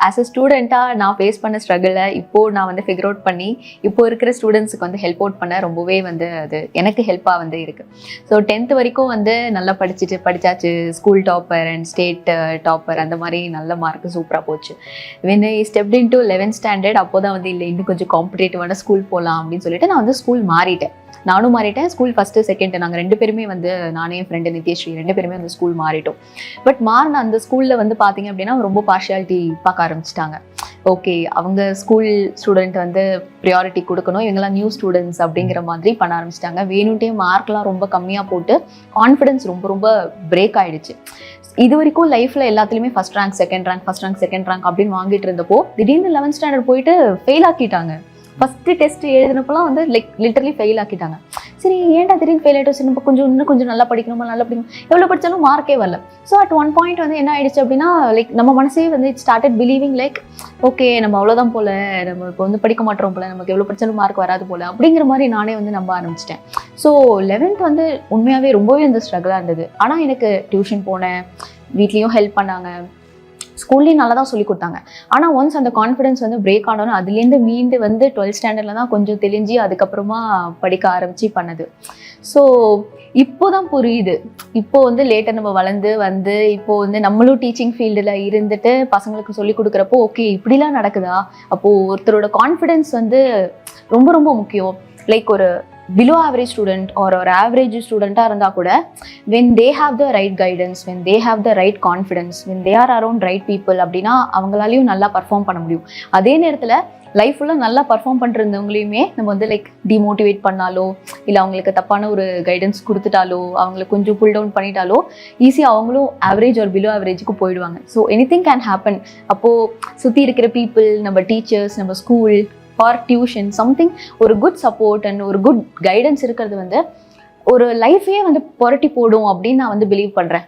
As a ஸ்டூடெண்ட்டாக நான் face பண்ண ஸ்ட்ரகிளை இப்போது நான் வந்து ஃபிகர் அவுட் பண்ணி இப்போ இருக்கிற ஸ்டூடெண்ட்ஸுக்கு வந்து ஹெல்ப் அவுட் பண்ண ரொம்பவே வந்து அது எனக்கு ஹெல்ப்பாக வந்து இருக்குது. ஸோ 10th வரைக்கும் வந்து நல்லா படித்தாச்சு. School topper and state topper அந்த மாதிரி நல்ல மார்க்கு சூப்பராக போச்சு. when I stepped into 11th standard அப்போ தான் வந்து இல்லை இன்னும் கொஞ்சம் காம்படேட்டிவான ஸ்கூல் போகலாம் அப்படின்னு சொல்லிட்டு நான் வந்து ஸ்கூல் மாறிட்டேன். நானும் மாறிட்டேன். ஸ்கூல் ஃபஸ்ட்டு செகண்ட் நாங்கள் 2 பேருமே வந்து நானே என் ஃப்ரெண்டு நித்யஸ்ரீ 2 பேருமே வந்து ஸ்கூல் மாறிட்டோம். பட் மாறின அந்த ஸ்கூலில் வந்து பார்த்தீங்க அப்படின்னா ரொம்ப பார்ஷியாலிட்டி பார்க்க ஆரம்பிச்சிட்டாங்க. ஓகே, அவங்க ஸ்கூல் ஸ்டூடெண்ட் வந்து ப்ரியாரிட்டி கொடுக்கணும், இவங்கெல்லாம் நியூ ஸ்டூடெண்ட்ஸ் அப்படிங்கிற மாதிரி பண்ண ஆரம்பிச்சிட்டாங்க. வேணுன்ட்டே மார்க்லாம் ரொம்ப கம்மியாக போட்டு கான்ஃபிடென்ஸ் ரொம்ப ரொம்ப பிரேக் ஆகிடுச்சு. இது வரைக்கும் லைஃப்பில் எல்லாத்துலேயுமே ஃபஸ்ட் ரேங்க் செகண்ட் ரேங்க் அப்படின்னு வாங்கிட்டு இருந்தப்போ திடீர்னு 11th ஸ்டாண்டர்ட் போயிட்டு ஃபெயில் ஆக்கிட்டாங்க. ஃபஸ்ட்டு டெஸ்ட் எழுதினப்போலாம் வந்து லிட்டரலி ஃபெயில் ஆக்கிட்டாங்க. சரி ஏன்டா திடீர்னு ஃபெயில் ஆகிட்டோம், சரி நம்ம இன்னும் கொஞ்சம் நல்லா படிக்கணும். எவ்வளோ படித்தாலும் மார்க்கே வரல. ஸோ அட் ஒன் பாயிண்ட் வந்து என்ன ஆயிடுச்சு அப்படின்னா நம்ம மனசே வந்து இட் ஸ்டார்டட் பிலீவிங் ஓகே நம்ம அவ்வளோதான் போல, நம்ம இப்போ வந்து படிக்க மாட்டோம் போல, நமக்கு எவ்வளோ படித்தாலும் மார்க் வராது போல அப்படிங்கிற மாதிரி நானே வந்து நம்ப ஆரம்பிச்சிட்டேன். ஸோ 11th வந்து உண்மையாகவே ரொம்பவே அந்த ஸ்ட்ரகிளாக இருந்தது. ஆனால் எனக்கு டியூஷன் போனேன், வீட்லேயும் ஹெல்ப் பண்ணாங்க, ஸ்கூல்லேயும் நல்லா தான் சொல்லி கொடுத்தாங்க. ஆனால் ஒன்ஸ் அந்த கான்ஃபிடன்ஸ் வந்து பிரேக் ஆனோன்னு அதுலேருந்து மீண்டு வந்து 12th ஸ்டாண்டர்டில் தான் கொஞ்சம் தெளிஞ்சு அதுக்கப்புறமா படிக்க ஆரம்பித்து பண்ணது. ஸோ இப்போ தான் புரியுது. இப்போ வந்து லேட்டாக நம்ம வளர்ந்து வந்து இப்போது வந்து நம்மளும் டீச்சிங் ஃபீல்டில் இருந்துட்டு பசங்களுக்கு சொல்லி கொடுக்குறப்போ ஓகே இப்படிலாம் நடக்குதா, அப்போது ஒருத்தரோட கான்ஃபிடென்ஸ் வந்து ரொம்ப ரொம்ப முக்கியம். ஒரு below average student or average ஸ்டூடெண்ட்டாக இருந்தால் கூட when they have the right guidance, when they have the right confidence, when they are around right people அப்படின்னா அவங்களாலையும் நல்லா பர்ஃபார்ம் பண்ண முடியும். அதே நேரத்தில் லைஃப் ஃபுல்லாக நல்லா பர்ஃபார்ம் பண்ணுறவங்களையுமே நம்ம வந்து டிமோட்டிவேட் பண்ணாலோ இல்லை அவங்களுக்கு தப்பான ஒரு கைடன்ஸ் கொடுத்துட்டாலோ அவங்களை கொஞ்சம் புல் டவுன் பண்ணிட்டாலோ ஈஸியாக அவங்களும் ஆவரேஜ் ஒரு பிலோ ஆவரேஜுக்கு போயிடுவாங்க. So anything can happen. அப்போது சுற்றி இருக்கிற பீப்புள், நம்ம டீச்சர்ஸ், நம்ம ஸ்கூல் ஆர் டியூஷன் சம்திங் ஒரு குட் சப்போர்ட் அண்ட் ஒரு குட் கைடன்ஸ் இருக்கிறது வந்து ஒரு லைஃபையே வந்து புரட்டி போடும் அப்படின்னு நான் வந்து பிலீவ் பண்ணுறேன்.